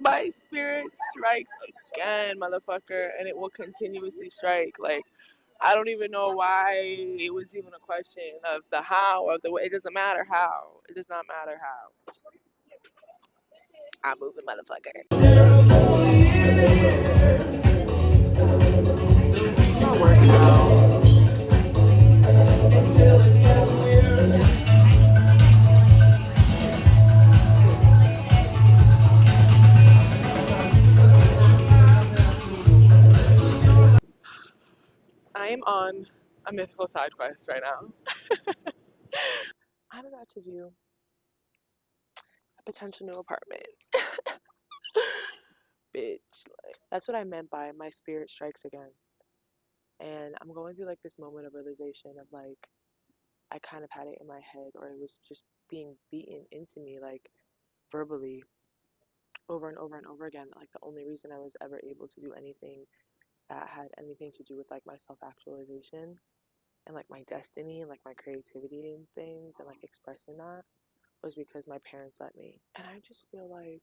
My spirit strikes again, motherfucker, and it will continuously strike. Like, I don't even know why it was even a question of the how or the way. It doesn't matter how. It does not matter how. I'm moving, motherfucker. I'm not working out. I am on a mythical side quest right now. I'm about to view a potential new apartment. Bitch. Like, that's what I meant by my spirit strikes again. And I'm going through like this moment of realization of like, I kind of had it in my head, or it was just being beaten into me, like verbally, over and over and over again. Like, the only reason I was ever able to do anything that had anything to do with like my self actualization and like my destiny and like my creativity and things and like expressing that was because my parents let me. And I just feel like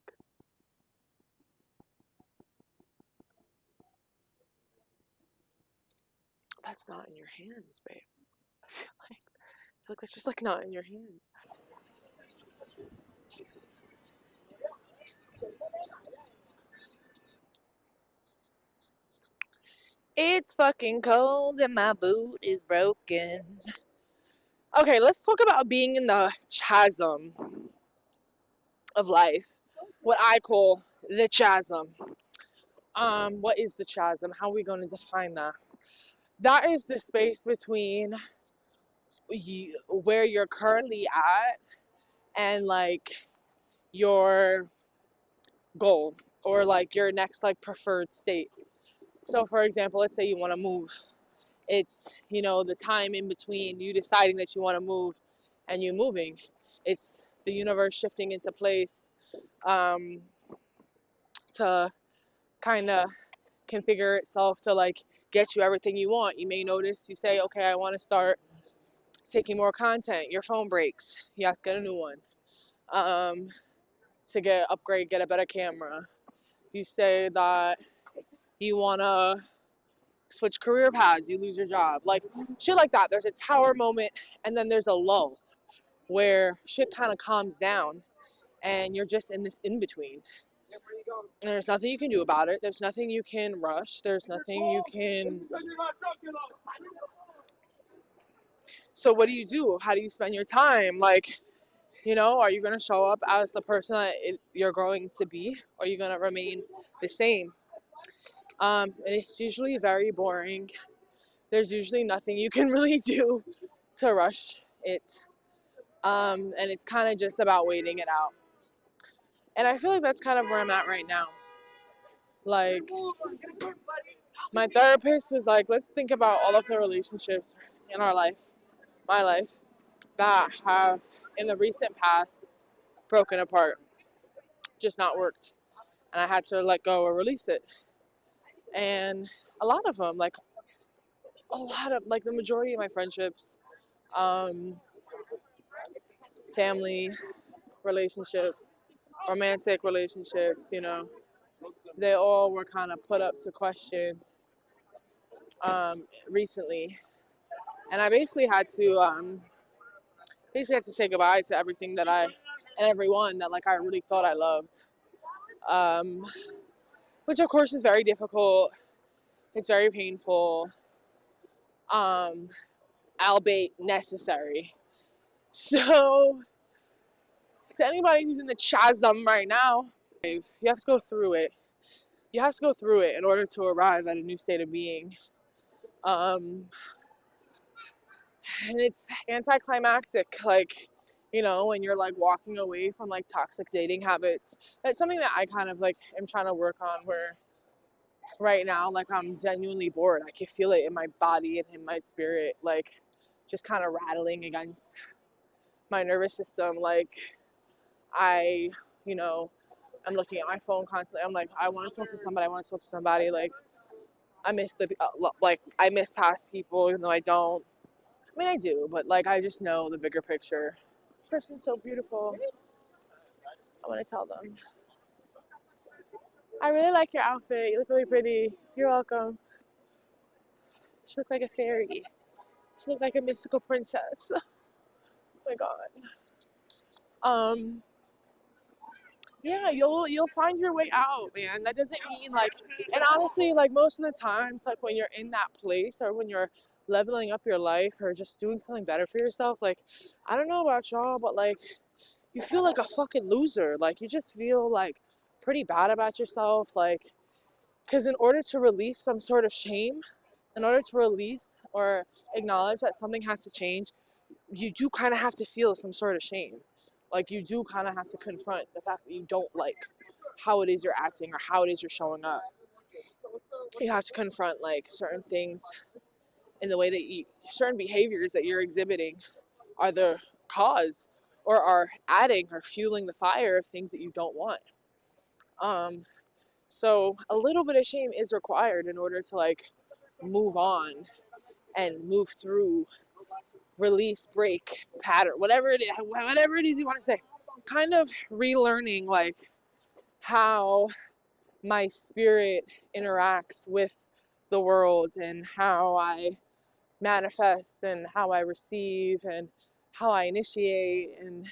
that's not in your hands, babe. I feel like that's just like not in your hands. It's fucking cold and my boot is broken. Okay, let's talk about being in the chasm of life. What I call the chasm. What is the chasm? How are we going to define that? That is the space between where you're currently at and like your goal or like your next like preferred state. So for example, let's say you want to move. It's, the time in between you deciding that you want to move and you moving. It's the universe shifting into place um, to kind of configure itself to like get you everything you want. You may notice you say, okay, I want to start taking more content. Your phone breaks. You have to get a new one. To get a better camera. You say that you want to switch career paths, you lose your job. Like shit like that. There's a tower moment and then there's a lull where shit kind of calms down and you're just in this in between. And there's nothing you can do about it. There's nothing you can rush. There's nothing you can. So, what do you do? How do you spend your time? Like, are you going to show up as the person that you're going to be? Or are you going to remain the same? And it's usually very boring. There's usually nothing you can really do to rush it. And it's kind of just about waiting it out. And I feel like that's kind of where I'm at right now. Like, my therapist was like, let's think about all of the relationships in our life, my life, that have in the recent past broken apart, just not worked. And I had to let go or release it. And a lot of them, like the majority of my friendships, um, family relationships, romantic relationships, they all were kind of put up to question recently. And I basically had to say goodbye to everything and everyone that like I really thought I loved. Um, which of course is very difficult. It's very painful, um, albeit necessary. So to anybody who's in the chasm right now, you have to go through it. You have to go through it in order to arrive at a new state of being. Um, and it's anticlimactic, like, when you're like walking away from like toxic dating habits. That's something that I kind of like am trying to work on, where right now, like, I'm genuinely bored. I can feel it in my body and in my spirit, like just kind of rattling against my nervous system. Like, I, you know, I'm looking at my phone constantly. I'm like, I want to talk to somebody. I want to talk to somebody. Like, I miss past people, even though I don't. I mean, I do, but like, I just know the bigger picture. This person's so beautiful. I want to tell them. I really like your outfit. You look really pretty. You're welcome. She looked like a fairy. She looked like a mystical princess. Oh my god. Um, yeah, you'll find your way out, man. That doesn't mean like, and honestly, like most of the times, like when you're in that place or when you're leveling up your life or just doing something better for yourself, like I don't know about y'all, but like you feel like a fucking loser. Like you just feel like pretty bad about yourself, like because in order to release some sort of shame, in order to release or acknowledge that something has to change, you do kind of have to feel some sort of shame. Like you do kind of have to confront the fact that you don't like how it is you're acting or how it is you're showing up. You have to confront like certain things in the way that certain behaviors that you're exhibiting are the cause or are adding or fueling the fire of things that you don't want. Um, so a little bit of shame is required in order to like move on and move through, release, break, pattern, whatever it is you want to say. Kind of relearning like how my spirit interacts with the world and how I manifest and how I receive and how I initiate, and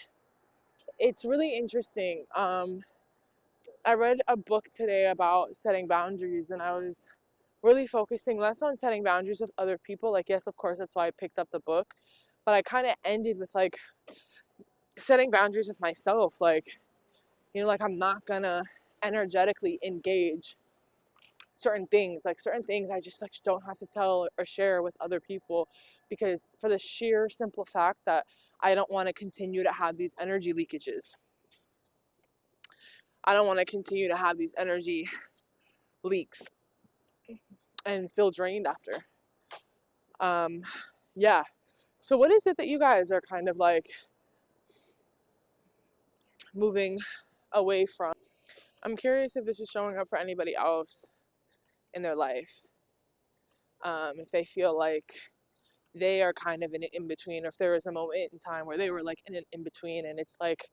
it's really interesting. I read a book today about setting boundaries, and I was really focusing less on setting boundaries with other people. Like, yes, of course, that's why I picked up the book, but I kind of ended with like setting boundaries with myself. Like, like I'm not gonna energetically engage certain things. Like certain things I just like don't have to tell or share with other people because for the sheer simple fact that I don't want to continue to have these energy leakages. I don't want to continue to have these energy leaks and feel drained after. Yeah. So what is it that you guys are kind of like moving away from? I'm curious if this is showing up for anybody else in their life. If they feel like they are kind of in an in-between, or if there was a moment in time where they were like in an in-between and it's like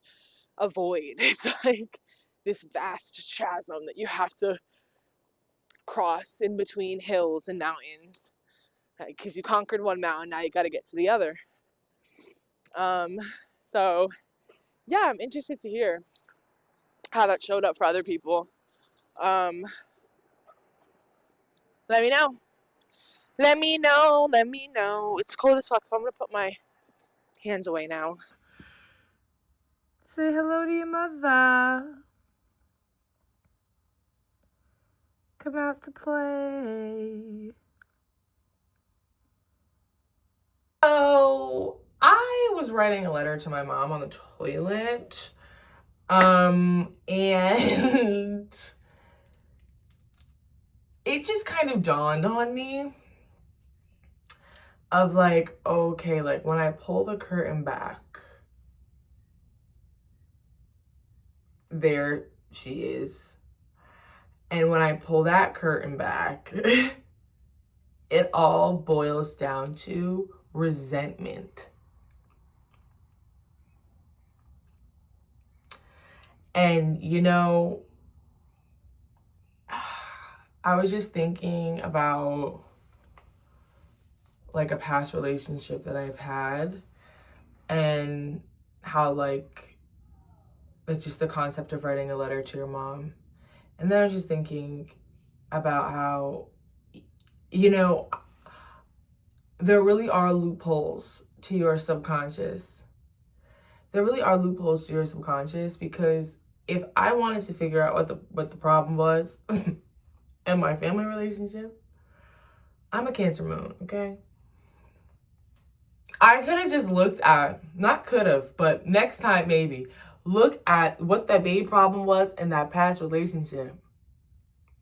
a void. It's like this vast chasm that you have to cross in between hills and mountains. Because you conquered one mountain, now you got to get to the other. Um, so, yeah, I'm interested to hear how that showed up for other people. Um, let me know. Let me know. Let me know. It's cold as fuck, so I'm going to put my hands away now. Say hello to your mother. Come out to play. So I was writing a letter to my mom on the toilet. And it just kind of dawned on me of like, okay, like when I pull the curtain back, there she is. And when I pull that curtain back, it all boils down to resentment. And I was just thinking about like a past relationship that I've had and how like just the concept of writing a letter to your mom. And then I was just thinking about how, there really are loopholes to your subconscious. There really are loopholes to your subconscious because if I wanted to figure out what the problem was in my family relationship, I'm a Cancer moon, okay? I could have just looked at, not could have, but next time maybe, look at what that big problem was in that past relationship.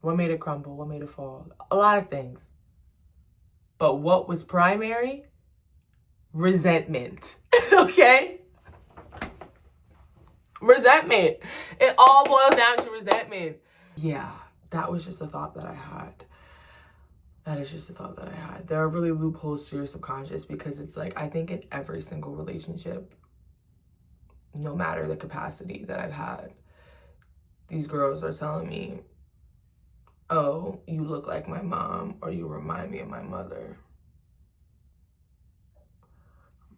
What made it crumble? What made it fall? A lot of things. But what was primary? Resentment. Okay? Resentment. It all boils down to resentment. Yeah, that was just a thought that I had. That is just a thought that I had. There are really loopholes to your subconscious because it's like, I think in every single relationship, no matter the capacity that I've had, these girls are telling me oh, you look like my mom, or you remind me of my mother.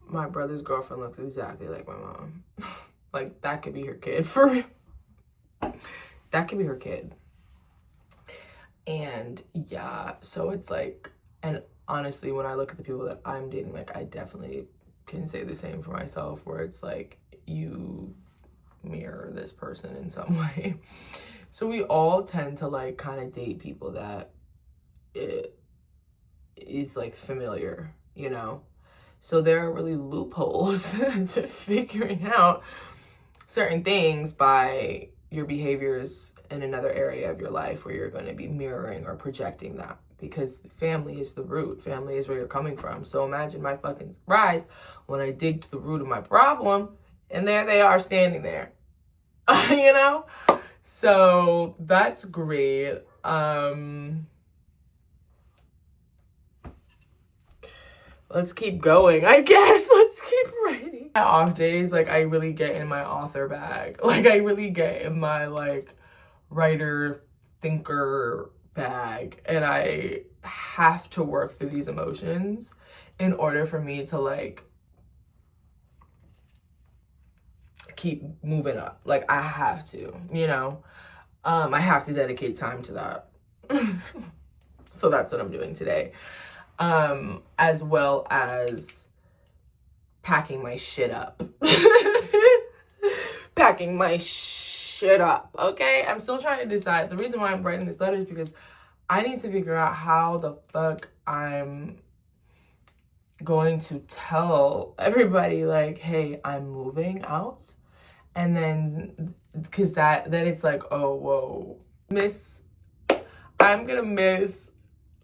My brother's girlfriend looks exactly like my mom. Like, that could be her kid, for real. That could be her kid. And yeah, so it's like, and honestly, when I look at the people that I'm dating, like, I definitely can say the same for myself, where it's like, you mirror this person in some way. So we all tend to like kind of date people that it is like familiar, you know? So there are really loopholes to figuring out certain things by your behaviors in another area of your life where you're going to be mirroring or projecting that, because family is the root. Family is where you're coming from. So imagine my fucking surprise when I dig to the root of my problem and there they are standing there. You know? So that's great. Let's keep going, I guess. Let's keep writing. My off days, like, I really get in my author bag. Like, I really get in my, like, writer, thinker bag. And I have to work through these emotions in order for me to, like, keep moving up. Like, I have to, you know? I have to dedicate time to that. So that's what I'm doing today. As well as packing my shit up. Packing my shit up, okay? I'm still trying to decide. The reason why I'm writing this letter is because I need to figure out how the fuck I'm going to tell everybody, like, hey, I'm moving out. And then, because then it's like, oh, whoa. I'm gonna miss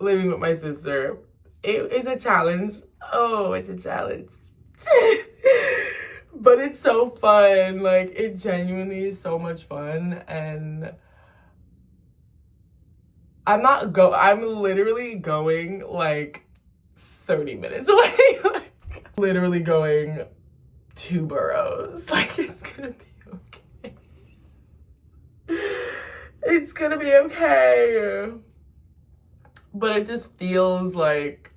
living with my sister. It is a challenge. Oh, it's a challenge. But it's so fun. Like, it genuinely is so much fun. And I'm literally going like 30 minutes away. Like, literally going 2 boroughs. Like, it's gonna be okay. It's gonna be okay. But it just feels like,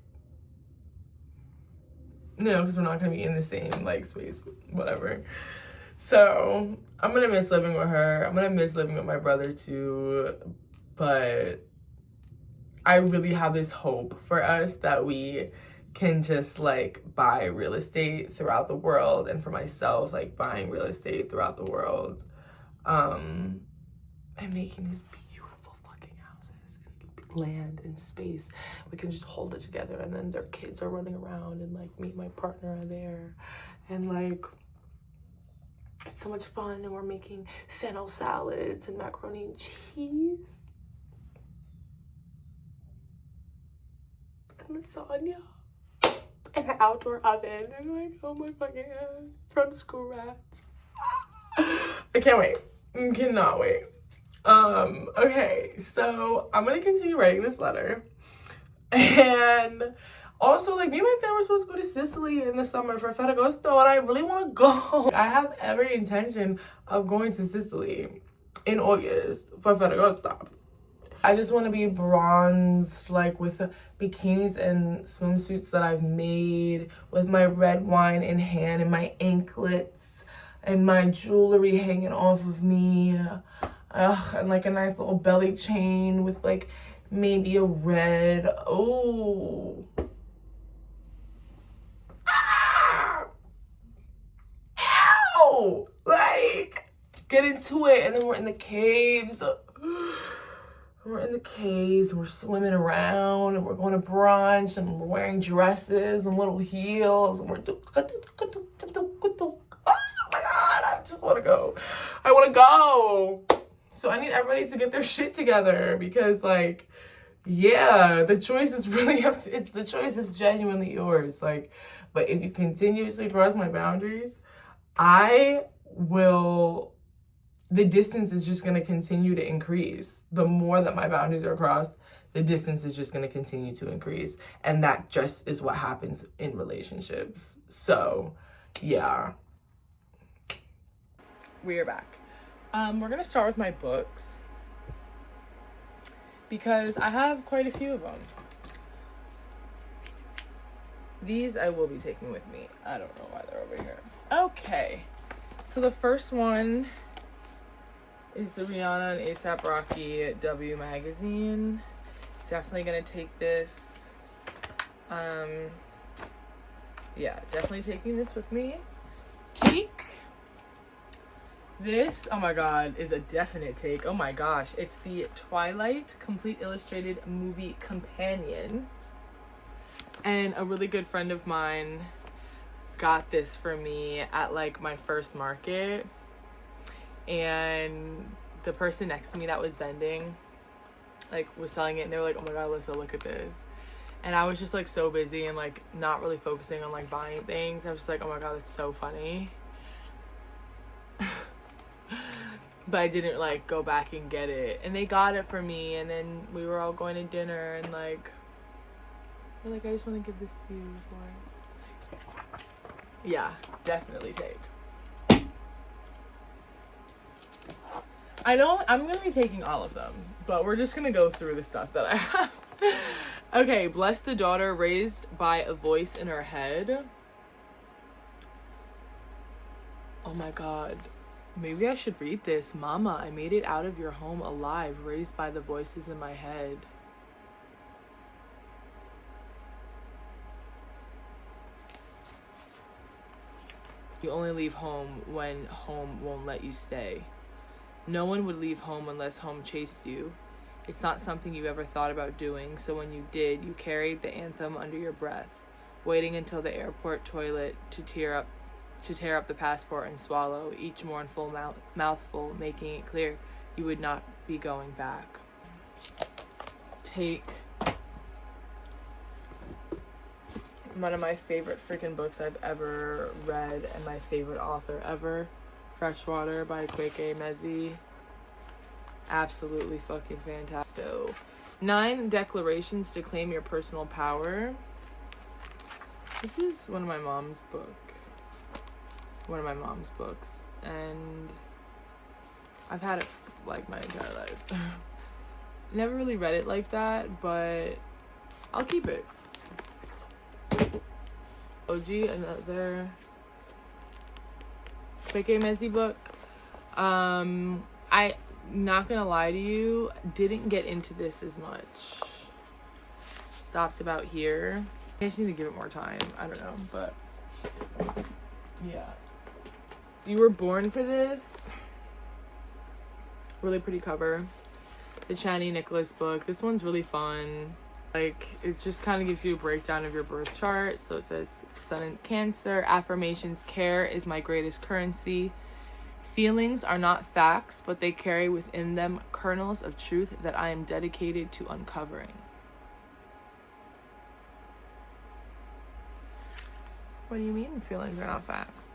you know, because we're not going to be in the same, like, space, whatever. So, I'm going to miss living with her. I'm going to miss living with my brother, too. But I really have this hope for us that we can just, like, buy real estate throughout the world. And for myself, like, buying real estate throughout the world. And making these beautiful fucking houses and land and space. We can just hold it together, and then their kids are running around, and like me and my partner are there, and like it's so much fun. And we're making fennel salads and macaroni and cheese and lasagna and an outdoor oven, and like, oh my fucking god, from scratch. I can't wait. I cannot wait. Okay, so I'm gonna continue writing this letter. And also, like, me and my family were supposed to go to Sicily in the summer for Ferragosto, and I really want to go. I have every intention of going to Sicily in August for Ferragosto. I just want to be bronzed, like, with bikinis and swimsuits that I've made, with my red wine in hand and my anklets and my jewelry hanging off of me. And like a nice little belly chain with like maybe a red, oh, ow, like, get into it. And then we're in the caves. We're in the caves, and we're swimming around, and we're going to brunch, and we're wearing dresses and little heels, and we're doing, oh my god, I just want to go. I want to go. So I need everybody to get their shit together, because, like, yeah, the choice is really up to, the choice is genuinely yours. Like, but if you continuously cross my boundaries, the distance is just going to continue to increase. The more that my boundaries are crossed, the distance is just going to continue to increase. And that just is what happens in relationships. So, yeah. We're back. We're gonna start with my books. because I have quite a few of them. These I will be taking with me. I don't know why they're over here. Okay. So the first one is the Rihanna and A$AP Rocky W magazine. Definitely gonna take this. Yeah, definitely taking this with me. Take this. Oh my god, is a definite take. Oh my gosh, it's the Twilight Complete Illustrated Movie Companion. And a really good friend of mine got this for me at like my first market. And the person next to me that was vending, like, was selling it, and they were like, oh my god, Alyssa, look at this. And I was just like so busy and like not really focusing on like buying things. I was just like, oh my god, that's so funny. But I didn't like go back and get it. And they got it for me, and then we were all going to dinner, and like, they're like, I just want to give this to you for. Yeah, definitely take. I know I'm gonna be taking all of them, but we're just gonna go through the stuff that I have. Okay, bless the daughter raised by a voice in her head. Oh my god. Maybe I should read this. Mama, I made it out of your home alive, raised by the voices in my head. You only leave home when home won't let you stay. No one would leave home unless home chased you. It's not something you ever thought about doing, so when you did, you carried the anthem under your breath, waiting until the airport toilet to tear up the passport and swallow each mournful mouthful, making it clear you would not be going back. Take one of my favorite freaking books I've ever read and my favorite author ever, Freshwater by Yeboah-Kodie. Absolutely fucking fantastic. 9 declarations to claim your personal power. This is one of my mom's books, and I've had it for, like, my entire life. Never really read it like that, but I'll keep it. Yeboah-Kodie, another Yeboah-Kodie book. I, not gonna lie to you, didn't get into this as much. Stopped about here. I just need to give it more time. I don't know, but yeah. You Were Born for This. Really pretty cover. The Chani Nicholas book. This one's really fun. Like, it just kind of gives you a breakdown of your birth chart. So it says Sun in Cancer. Affirmations: care is my greatest currency. Feelings are not facts, but they carry within them kernels of truth that I am dedicated to uncovering. What do you mean feelings are not facts?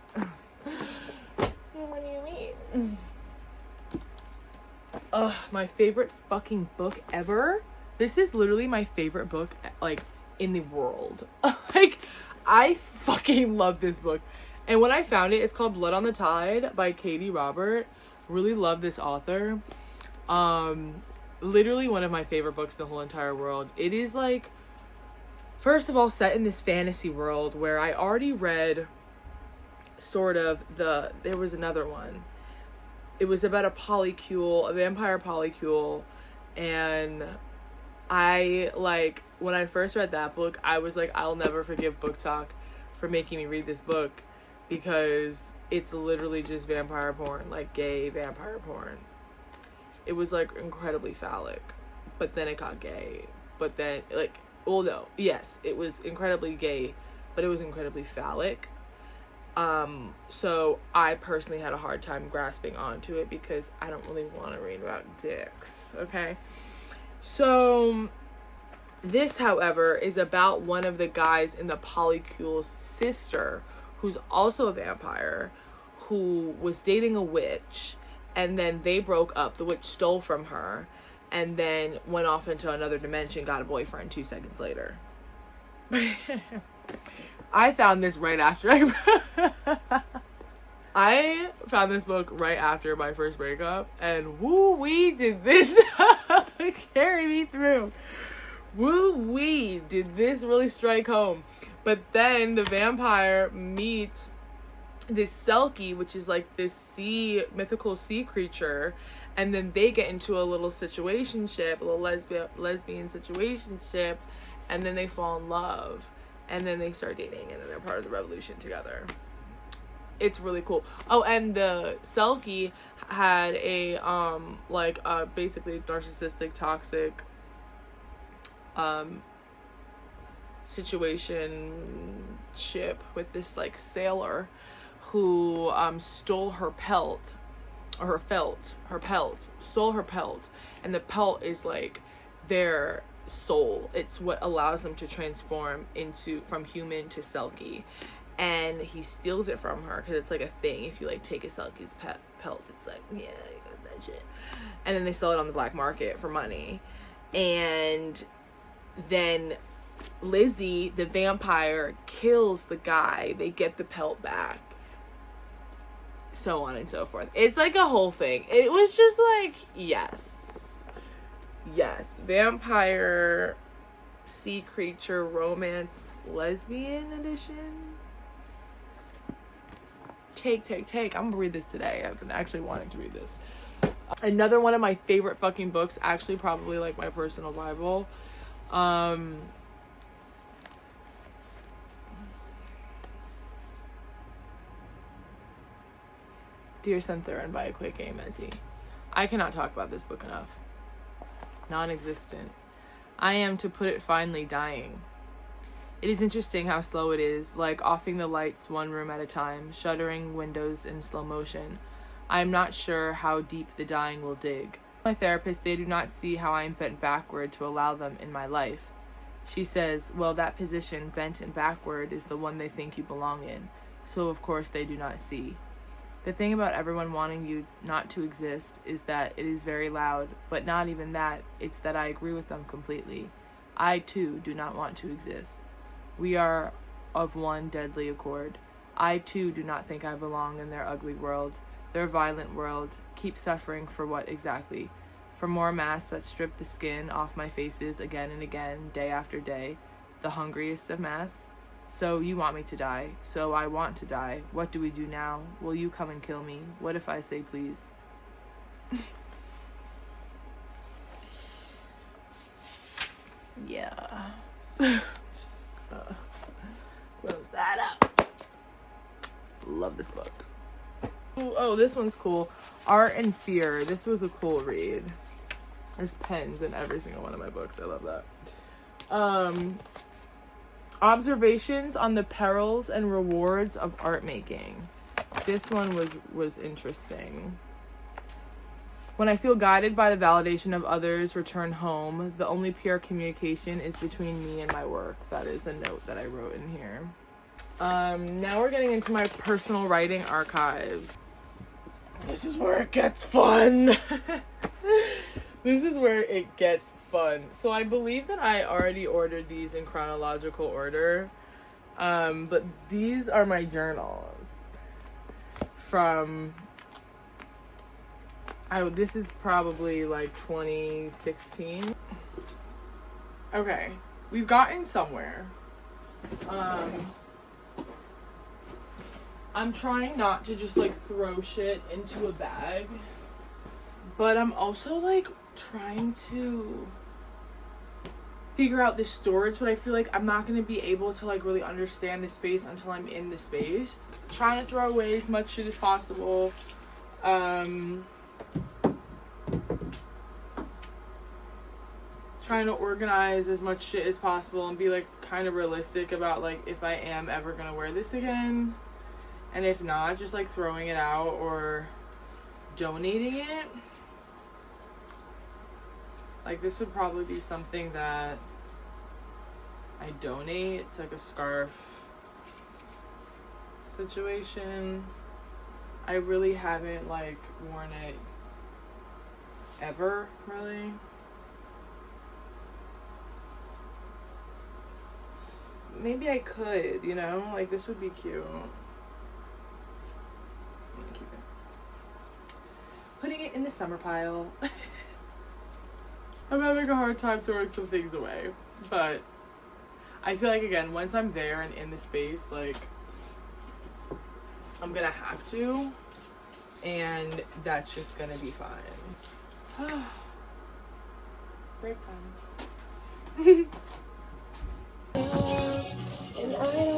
What do you mean? Ugh, my favorite fucking book ever. This is literally my favorite book, like, in the world. Like, I fucking love this book. And when I found it, it's called Blood on the Tide by Katie Robert. Really love this author. Literally one of my favorite books in the whole entire world. It is, like, first of all, set in this fantasy world where I already read sort of there was another one. It was about a vampire polycule, and I, like, when I first read that book, I was like, I'll never forgive Book Talk for making me read this book, because it's literally just vampire porn, like gay vampire porn. It was, like, incredibly phallic, but then it got gay, but then, like, well, no, yes, it was incredibly gay, but it was incredibly phallic. So I personally had a hard time grasping onto it because I don't really want to read about dicks, okay? So this, however, is about one of the guys in the polycule's sister, who's also a vampire, who was dating a witch, and then they broke up. The witch stole from her, and then went off into another dimension, got a boyfriend 2 seconds later. I found this right after I found this book right after my first breakup, and woo-wee, did this carry me did this really strike home? But then the vampire meets this Selkie, which is like this mythical sea creature, and then they get into a little situationship, a little lesbian situationship, and then they fall in love, and then they start dating, and then they're part of the revolution together. It's really cool. Oh, and the Selkie had a basically narcissistic, toxic situationship with this like sailor who stole her pelt, stole her pelt, and the pelt is like their soul. It's what allows them to transform from human to Selkie. And he steals it from her because it's like a thing. If you like take a Selkie's pelt, it's like, yeah, I got that shit. And then they sell it on the black market for money. And then Lizzie, the vampire, kills the guy. They get the pelt back. So on and so forth. It's like a whole thing. It was just like, yes. Vampire, sea creature, romance, lesbian edition. Take. I'm gonna read this today. I've been actually wanting to read this. Another one of my favorite fucking books, actually probably like my personal Bible. Dear Cynthia by Akwaeke Emezi. I cannot talk about this book enough. Non-existent. I am, to put it finely, dying. It is interesting how slow it is, like offing the lights one room at a time, shuttering windows in slow motion. I am not sure how deep the dying will dig. My therapist, they do not see how I am bent backward to allow them in my life. She says, well, that position, bent and backward, is the one they think you belong in, so of course they do not see. The thing about everyone wanting you not to exist is that it is very loud, but not even that, it's that I agree with them completely. I, too, do not want to exist. We are of one deadly accord. I, too, do not think I belong in their ugly world, their violent world. Keep suffering for what exactly? For more masks that strip the skin off my faces again and again, day after day. The hungriest of masks? So you want me to die. So I want to die. What do we do now? Will you come and kill me? What if I say please? Yeah. Close that up. Love this book. Oh, this one's cool. Art and Fear. This was a cool read. There's pens in every single one of my books. I love that. Observations on the perils and rewards of art making. This one was interesting. When I feel guided by the validation of others, return home. The only pure communication is between me and my work. That is a note that I wrote in here. Now we're getting into my personal writing archives. This is where it gets fun. This is where it gets fun. So I believe that I already ordered these in chronological order. But these are my journals from... this is probably like 2016. Okay, we've gotten somewhere. I'm trying not to just like throw shit into a bag, but I'm also like trying to figure out this storage, but I feel like I'm not going to be able to like really understand the space until I'm in the space. Trying to throw away as much shit as possible. Trying to organize as much shit as possible and be like kind of realistic about like if I am ever gonna wear this again, and if not, just like throwing it out or donating it. Like this would probably be something that I donate. It's like a scarf situation. I really haven't like worn it ever, really. Maybe I could, you know? Like, this would be cute. I'm gonna keep it. Putting it in the summer pile. I'm having a hard time throwing some things away. But I feel like, again, once I'm there and in the space, like, I'm gonna have to, and that's just gonna be fine. Break time. And I